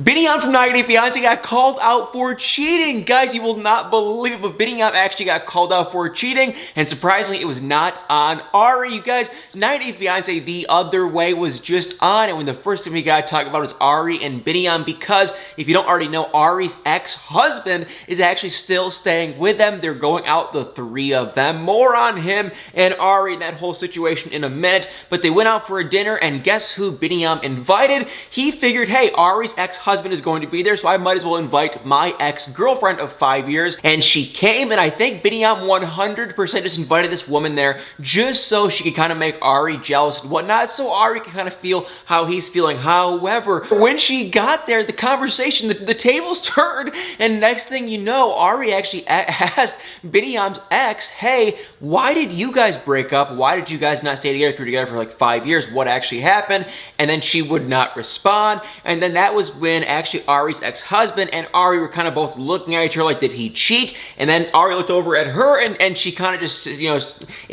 Biniyam from 90 Day Fiance got called out for cheating. Guys, you will not believe it, but Biniyam actually got called out for cheating, and surprisingly, it was not on Ari. You guys, 90 Day Fiance the other way was just on, and when the first thing we gotta talk about is Ari and Biniyam, because if you don't already know, Ari's ex-husband is actually still staying with them. They're going out, the three of them. More on him and Ari and that whole situation in a minute, but they went out for a dinner, and guess who Biniyam invited? He figured, hey, Ari's ex-husband is going to be there, so I might as well invite my ex-girlfriend of 5 years, and she came, and I think Biniyam 100% just invited this woman there just so she could kind of make Ari jealous and whatnot, so Ari could kind of feel how he's feeling. However, when she got there, the conversation, the tables turned, and next thing you know, Ari actually asked Biniyam's ex, hey, why did you guys break up? Why did you guys not stay together if you were together for like 5 years? What actually happened? And then she would not respond, and then that was when actually Ari's ex-husband and Ari were kind of both looking at each other like, did he cheat? And then Ari looked over at her, and she kind of just, you know,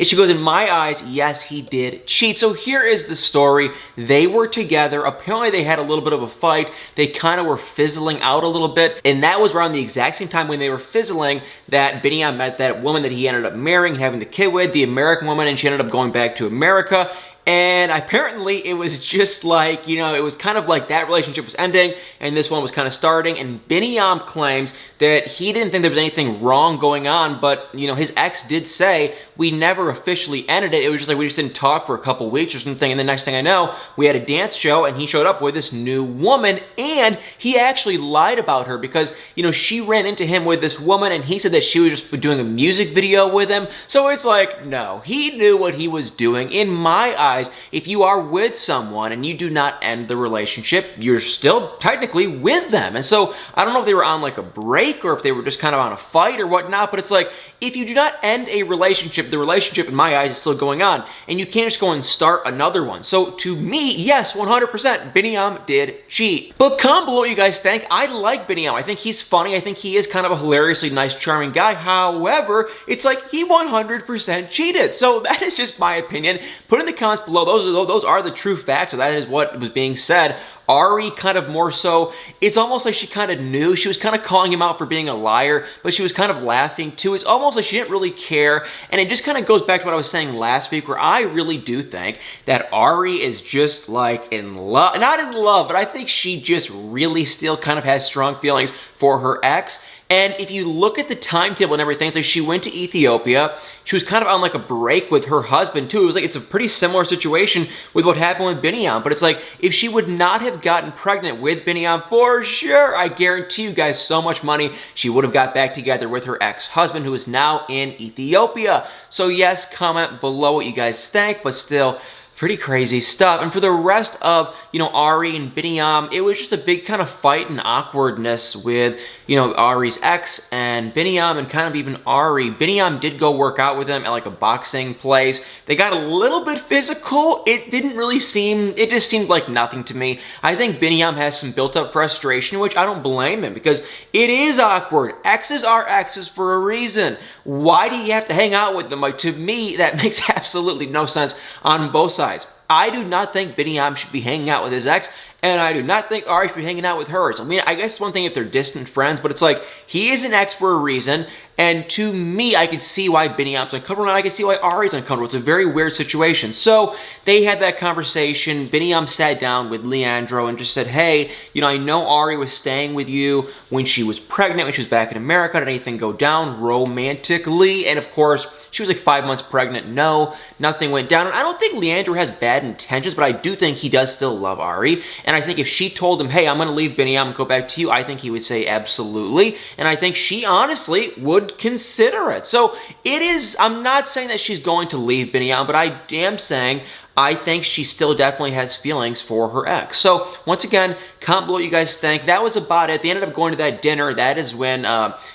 she goes, in my eyes, yes, he did cheat. So here is the story. They were together. Apparently they had a little bit of a fight. They kind of were fizzling out a little bit, and that was around the exact same time when they were fizzling that Biniyam met that woman that he ended up marrying and having the kid with, the American woman, and she ended up going back to America. And apparently it was just like, you know, it was kind of like that relationship was ending and this one was kind of starting, and Biniyam claims that he didn't think there was anything wrong going on, but, you know, his ex did say, we never officially ended it. It was just like we just didn't talk for a couple weeks or something, and the next thing I know, we had a dance show and he showed up with this new woman, and he actually lied about her because, you know, she ran into him with this woman and he said that she was just doing a music video with him. So it's like, no, he knew what he was doing. In my eyes, if you are with someone and you do not end the relationship, you're still technically with them. And so I don't know if they were on like a break or if they were just kind of on a fight or whatnot, but it's like, if you do not end a relationship, the relationship in my eyes is still going on, and you can't just go and start another one. So to me, yes, 100%, Biniyam did cheat. But comment below what you guys think. I like Biniyam. I think he's funny. I think he is kind of a hilariously nice, charming guy. However, it's like he 100% cheated. So that is just my opinion. Put in the comments below. Those are the true facts. So that is what was being said. Ari kind of more so, it's almost like she kind of knew. She was kind of calling him out for being a liar, but she was kind of laughing too. It's almost like she didn't really care, and it just kind of goes back to what I was saying last week, where I really do think that Ari is just like in love, not in love, but I think she just really still kind of has strong feelings for her ex. And if you look at the timetable and everything, it's like she went to Ethiopia. She was kind of on like a break with her husband too. It was like, it's a pretty similar situation with what happened with Biniyam. But it's like, if she would not have gotten pregnant with Biniyam, for sure, I guarantee you guys so much money, she would have got back together with her ex-husband, who is now in Ethiopia. So yes, comment below what you guys think, but still, pretty crazy stuff. And for the rest of, you know, Ari and Biniyam, it was just a big kind of fight and awkwardness with, you know, Ari's ex and Biniyam, and kind of even Ari. Biniyam did go work out with him at like a boxing place. They got a little bit physical. It didn't really seem, it just seemed like nothing to me. I think Biniyam has some built up frustration, which I don't blame him, because it is awkward. Exes are exes for a reason. Why do you have to hang out with them? Like, to me, that makes absolutely no sense on both sides. I do not think Biniyam should be hanging out with his ex, and I do not think Ari should be hanging out with hers. I mean, I guess one thing if they're distant friends, but it's like, he is an ex for a reason, and to me, I can see why Biniyam's uncomfortable, and I can see why Ari's uncomfortable. It's a very weird situation. So, they had that conversation. Biniyam sat down with Leandro and just said, hey, you know, I know Ari was staying with you when she was pregnant, when she was back in America. Did anything go down romantically? And of course, she was like 5 months pregnant. No, nothing went down. And I don't think Leandro has bad intentions, but I do think he does still love Ari. And I think if she told him, hey, I'm going to leave Biniyam and go back to you, I think he would say absolutely. And I think she honestly would consider it. So it is, I'm not saying that she's going to leave Biniyam, but I am saying I think she still definitely has feelings for her ex. So once again, comment below what you guys think. That was about it. They ended up going to that dinner. That is when,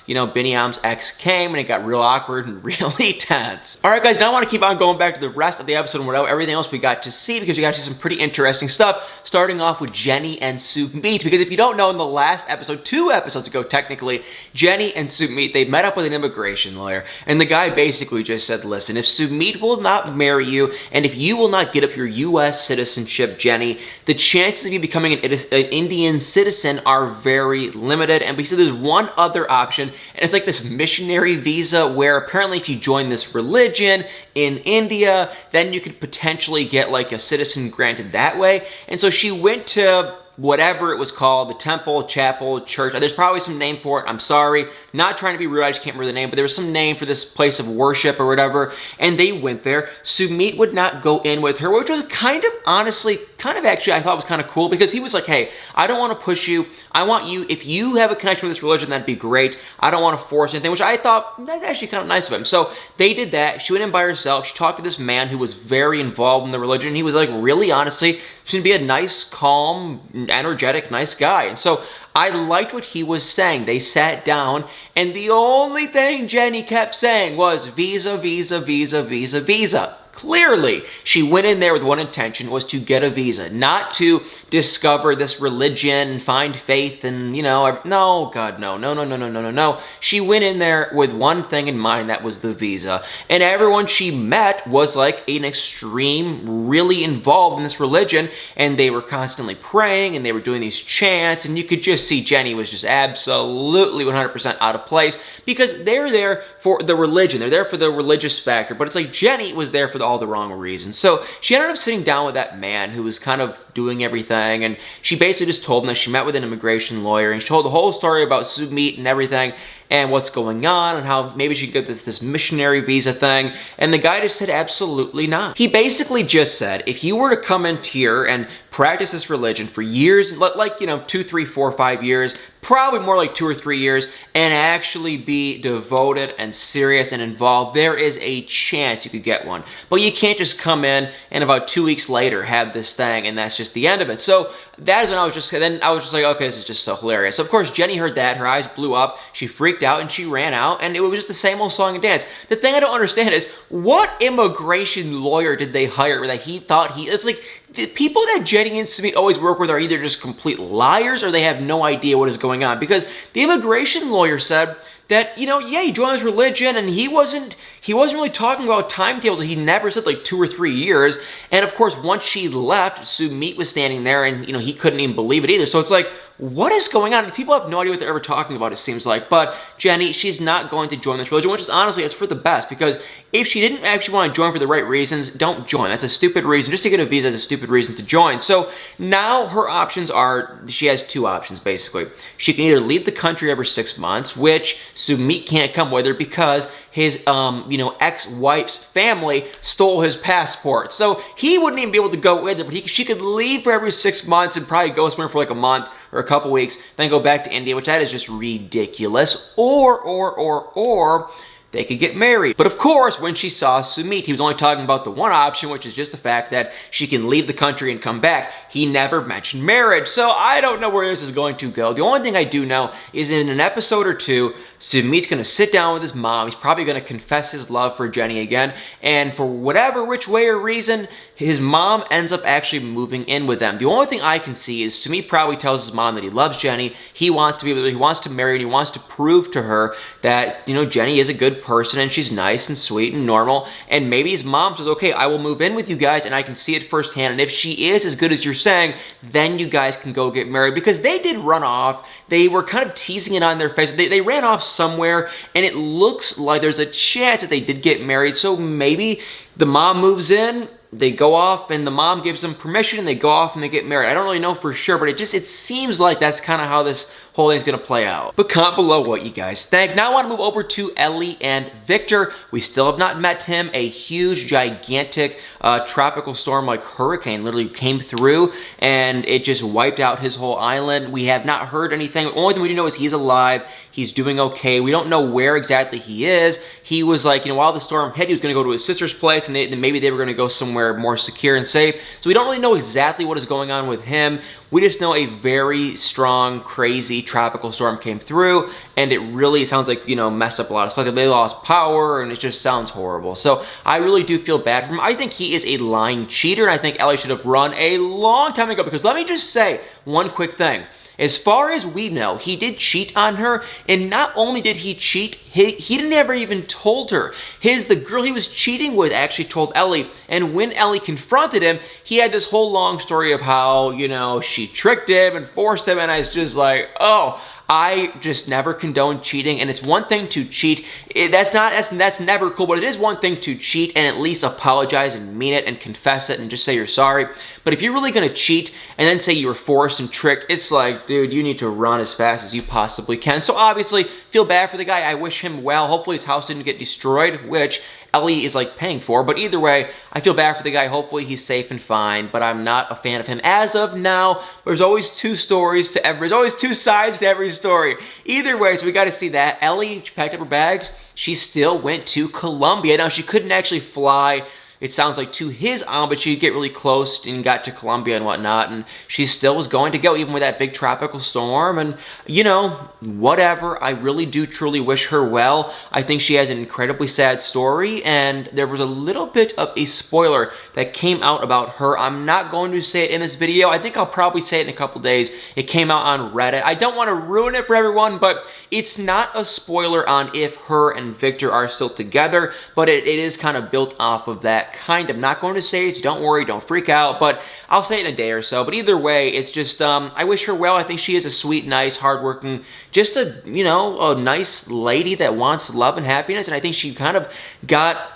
you know, Biniyam's ex came, and it got real awkward and really tense. All right, guys, now I want to keep on going back to the rest of the episode and whatever, everything else we got to see, because we got to see some pretty interesting stuff, starting off with Jenny and Sumit. Because if you don't know, in the last episode, 2 episodes ago, technically, Jenny and Sumit, they met up with an immigration lawyer, and the guy basically just said, listen, if Sumit will not marry you, and if you will not get up your U.S. citizenship, Jenny, the chances of you becoming an Indian citizen are very limited. And we see there's one other option, and it's like this missionary visa where apparently if you join this religion in India, then you could potentially get like a citizen granted that way. And so she went to whatever it was called, the temple, chapel, church. There's probably some name for it. I'm sorry. Not trying to be rude. I just can't remember the name, but there was some name for this place of worship or whatever. And they went there. Sumit would not go in with her, which was kind of, honestly, actually, I thought was kind of cool because he was like, hey, I don't want to push you. I want you, if you have a connection with this religion, that'd be great. I don't want to force anything, which I thought that's actually kind of nice of him. So they did that. She went in by herself. She talked to this man who was very involved in the religion. He was like, really, honestly, seemed to be a nice, calm, energetic, nice guy. And so I liked what he was saying. They sat down, and the only thing Jenny kept saying was visa, visa, visa, visa, visa. Clearly, she went in there with one intention, was to get a visa, not to discover this religion and find faith and, no, God, no, no, no, no, no, no, no, no. She went in there with one thing in mind, that was the visa. And everyone she met was like an extreme, really involved in this religion, and they were constantly praying, and they were doing these chants, and you could just see Jenny was just absolutely 100% out of place because they're there for the religion. They're there for the religious factor, but it's like Jenny was there for all the wrong reasons. So she ended up sitting down with that man who was kind of doing everything, and she basically just told him that she met with an immigration lawyer, and she told the whole story about Sumit and everything and what's going on and how maybe she could get this missionary visa thing. And the guy just said absolutely not. He basically just said, if you were to come in here and practice this religion for years, like 2, 3, 4, 5 years, probably more like 2 or 3 years, and actually be devoted and serious and involved, there is a chance you could get one. But you can't just come in and about 2 weeks later have this thing and that's just the end of it. So that is when I was just like, okay, this is just so hilarious. So of course Jenny heard that, her eyes blew up, she freaked out and she ran out, and it was just the same old song and dance. The thing I don't understand is, what immigration lawyer did they hire that he thought it's like, the people that Jenny and Sumit always work with are either just complete liars or they have no idea what is going on. Because the immigration lawyer said that, yeah, he joined his religion and he wasn't really talking about timetables. He never said like 2 or 3 years. And of course, once she left, Sumit was standing there and, he couldn't even believe it either. So it's like, what is going on? People have no idea what they're ever talking about, it seems like. But Jenny, she's not going to join this religion, which is honestly, it's for the best, because if she didn't actually want to join for the right reasons, don't join. That's a stupid reason. Just to get a visa is a stupid reason to join. So now her options are, she has 2 options basically. She can either leave the country every 6 months, which Sumit can't come with her because his ex-wife's family stole his passport. So he wouldn't even be able to go with her, but she could leave for every 6 months and probably go somewhere for like a month or a couple weeks, then go back to India, which that is just ridiculous. Or they could get married. But of course, when she saw Sumit, he was only talking about the one option, which is just the fact that she can leave the country and come back. He never mentioned marriage. So I don't know where this is going to go. The only thing I do know is in an episode or 2, Sumit's going to sit down with his mom. He's probably going to confess his love for Jenny again. And for whatever which way or reason, his mom ends up actually moving in with them. The only thing I can see is Sumit probably tells his mom that he loves Jenny. He wants to be with her. He wants to marry, and he wants to prove to her that, Jenny is a good person and she's nice and sweet and normal. And maybe his mom says, okay, I will move in with you guys and I can see it firsthand. And if she is as good as you're saying, then you guys can go get married. Because they did run off. They were kind of teasing it on their face. They ran off somewhere, and it looks like there's a chance that they did get married. So maybe the mom moves in, they go off, and the mom gives them permission, and they go off and they get married. I don't really know for sure, but it seems like that's kind of how this whole thing's gonna play out. But comment below what you guys think. Now I want to move over to Ellie and Victor. We still have not met him. A huge, gigantic tropical storm like hurricane literally came through, and it just wiped out his whole island. We have not heard anything. The only thing we do know is he's alive. He's doing okay. We don't know where exactly he is. He was like, while the storm hit, he was gonna go to his sister's place, and then maybe they were gonna go somewhere more secure and safe. So we don't really know exactly what is going on with him. We just know a very strong, crazy tropical storm came through, and it really sounds like, messed up a lot of stuff. They lost power, and it just sounds horrible. So I really do feel bad for him. I think he is a lying cheater, and I think Ellie should have run a long time ago, because let me just say one quick thing. As far as we know, he did cheat on her, and not only did he cheat, he never even told her. The girl he was cheating with actually told Ellie, and when Ellie confronted him, he had this whole long story of how, you know, she tricked him and forced him, and I was just like, oh, I just never condone cheating, and it's one thing to cheat. That's never cool, but it is one thing to cheat and at least apologize and mean it and confess it and just say you're sorry. But if you're really gonna cheat and then say you were forced and tricked, it's like, dude, you need to run as fast as you possibly can. So obviously, feel bad for the guy. I wish him well. Hopefully his house didn't get destroyed, which Ellie is like paying for, but either way, I feel bad for the guy. Hopefully he's safe and fine, but I'm not a fan of him as of now. There's always two sides to every story. Either way, so we got to see that. Ellie packed up her bags. She still went to Colombia. Now, she couldn't actually fly, it sounds like, to his island, but she'd get really close and got to Colombia and whatnot, and she still was going to go, even with that big tropical storm, and, you know, whatever. I really do truly wish her well. I think she has an incredibly sad story, and there was a little bit of a spoiler that came out about her. I'm not going to say it in this video. I think I'll probably say it in a couple days. It came out on Reddit. I don't want to ruin it for everyone, but it's not a spoiler on if her and Victor are still together, but it is kind of built off of that. I'm not going to say it, so don't worry, don't freak out, but I'll say it in a day or so. But either way, it's just, I wish her well. I think she is a sweet, nice, hardworking, just a nice lady that wants love and happiness, and I think she kind of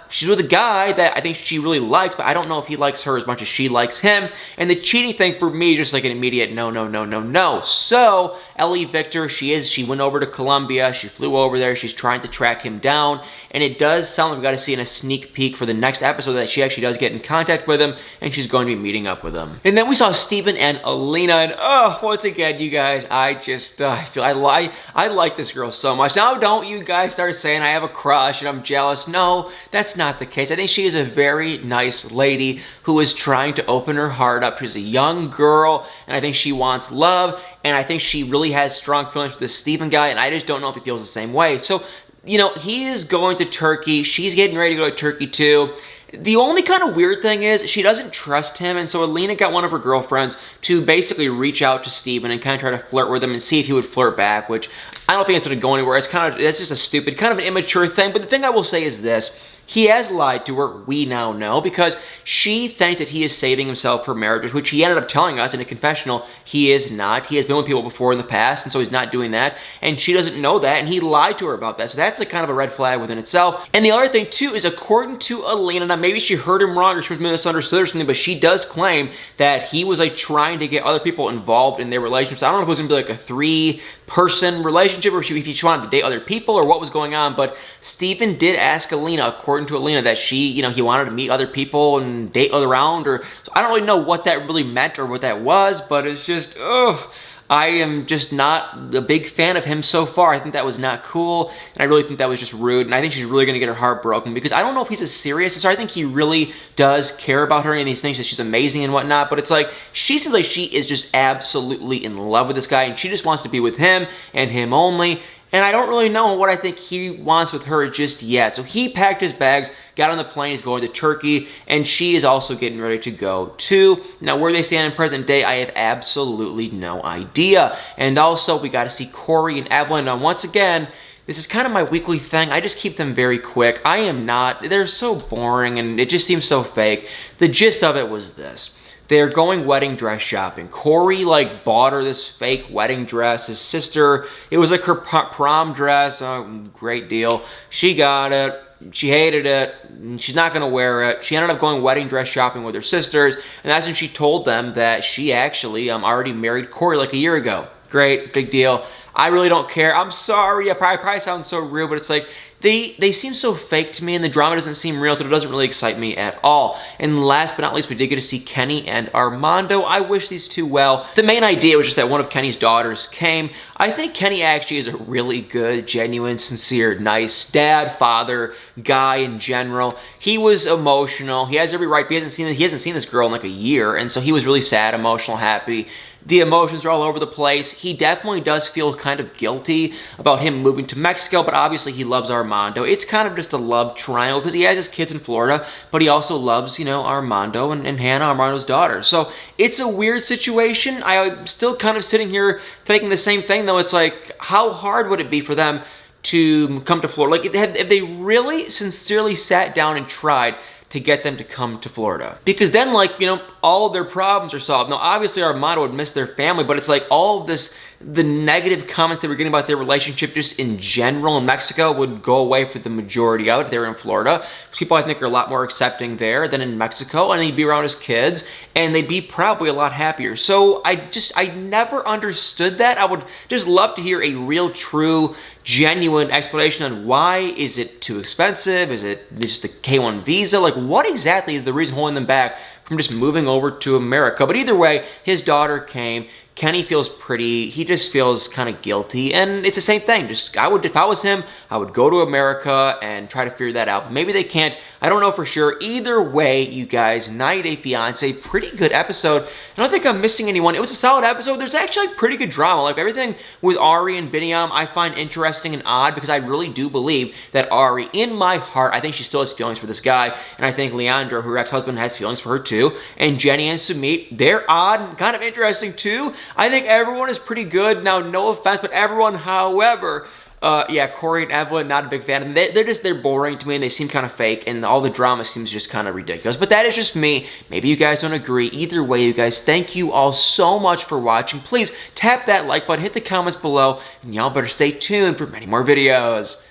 she's with a guy that I think she really likes, but I don't know if he likes her as much as she likes him. And the cheating thing for me, just like an immediate no, no, no, no, no. So Ellie Victor, she went over to Colombia. She flew over there. She's trying to track him down. And it does sound like we got to see in a sneak peek for the next episode that she actually does get in contact with him, and she's going to be meeting up with him. And then we saw Steven and Alina, and once again, you guys, I just, I like this girl so much. Now, don't you guys start saying I have a crush and I'm jealous. No, that's not the case. I think she is a very nice lady who is trying to open her heart up. She's a young girl, and I think she wants love, and I think she really has strong feelings for this Steven guy, and I just don't know if he feels the same way. So, you know, he is going to Turkey. She's getting ready to go to Turkey too. The only kind of weird thing is she doesn't trust him, and so Alina got one of her girlfriends to basically reach out to Steven and kind of try to flirt with him and see if he would flirt back, which I don't think it's going to go anywhere. That's just a stupid, kind of an immature thing. But the thing I will say is this. He has lied to her, we now know, because she thinks that he is saving himself for marriages, which he ended up telling us in a confessional he is not. He has been with people before in the past, and so he's not doing that, and she doesn't know that, and he lied to her about that. So that's like kind of a red flag within itself. And the other thing, too, is according to Alina, now maybe she heard him wrong or she was misunderstood or something, but she does claim that he was like trying to get other people involved in their relationships. I don't know if it was going to be like a three-person relationship or if she wanted to date other people or what was going on, but Steven did ask Alina, according to Alina, that he wanted to meet other people and date around, or so I don't really know what that really meant or what that was, but it's just, I am just not a big fan of him so far. I think that was not cool, and I really think that was just rude, and I think she's really going to get her heart broken because I don't know if he's as serious, so I think he really does care about her and these things, that she's amazing and whatnot, but it's like, she seems like she is just absolutely in love with this guy, and she just wants to be with him and him only. And I don't really know what I think he wants with her just yet. So he packed his bags, got on the plane, he's going to Turkey, and she is also getting ready to go too. Now, where they stand in present day, I have absolutely no idea. And also, we got to see Corey and Evelyn. Now, once again, this is kind of my weekly thing. I just keep them very quick. They're so boring, and it just seems so fake. The gist of it was this. They're going wedding dress shopping. Corey, bought her this fake wedding dress. His sister, it was like her prom dress. Oh, great deal. She got it. She hated it. She's not going to wear it. She ended up going wedding dress shopping with her sisters, and that's when she told them that she actually already married Corey like a year ago. Great, big deal. I really don't care. I'm sorry. I probably sound so rude, but it's like, they seem so fake to me, and the drama doesn't seem real, so it doesn't really excite me at all. And last but not least, we did get to see Kenny and Armando. I wish these two well. The main idea was just that one of Kenny's daughters came. I think Kenny actually is a really good, genuine, sincere, nice dad, father, guy in general. He was emotional. He has every right. He hasn't seen this girl in like a year, and so he was really sad, emotional, happy. The emotions are all over the place. He definitely does feel kind of guilty about him moving to Mexico, but obviously he loves Armando. It's kind of just a love triangle because he has his kids in Florida, but he also loves, you know, Armando and Hannah, Armando's daughter. So it's a weird situation. I'm still kind of sitting here thinking the same thing, though. It's like, how hard would it be for them to come to Florida? Like, have they really sincerely sat down and tried to get them to come to Florida? Because then, like, you know, all their problems are solved. Now, obviously, Armando would miss their family, but it's like all of this, the negative comments they were getting about their relationship just in general in Mexico would go away for the majority of it if they were in Florida. People, I think, are a lot more accepting there than in Mexico, and he'd be around his kids, and they'd be probably a lot happier. So I never understood that. I would just love to hear a real, true, genuine explanation on why. Is it too expensive? Is it just the K-1 visa? Like, what exactly is the reason holding them back from just moving over to America? But either way, his daughter came. Kenny feels pretty. He just feels kind of guilty, and it's the same thing. Just if I was him, I would go to America and try to figure that out. But maybe they can't. I don't know for sure. Either way, you guys, 90 Day Fiance, pretty good episode. I don't think I'm missing anyone. It was a solid episode. There's actually pretty good drama. Like, everything with Ari and Biniyam, I find interesting and odd because I really do believe that Ari, in my heart, I think she still has feelings for this guy, and I think Leandro, her ex-husband, has feelings for her too. And Jenny and Sumit, they're odd and kind of interesting too. I think everyone is pretty good. Now, no offense, but everyone, however, yeah, Corey and Evelyn, not a big fan of them. They're boring to me, and they seem kind of fake, and all the drama seems just kind of ridiculous. But that is just me. Maybe you guys don't agree. Either way, you guys, thank you all so much for watching. Please tap that like button, hit the comments below, and y'all better stay tuned for many more videos.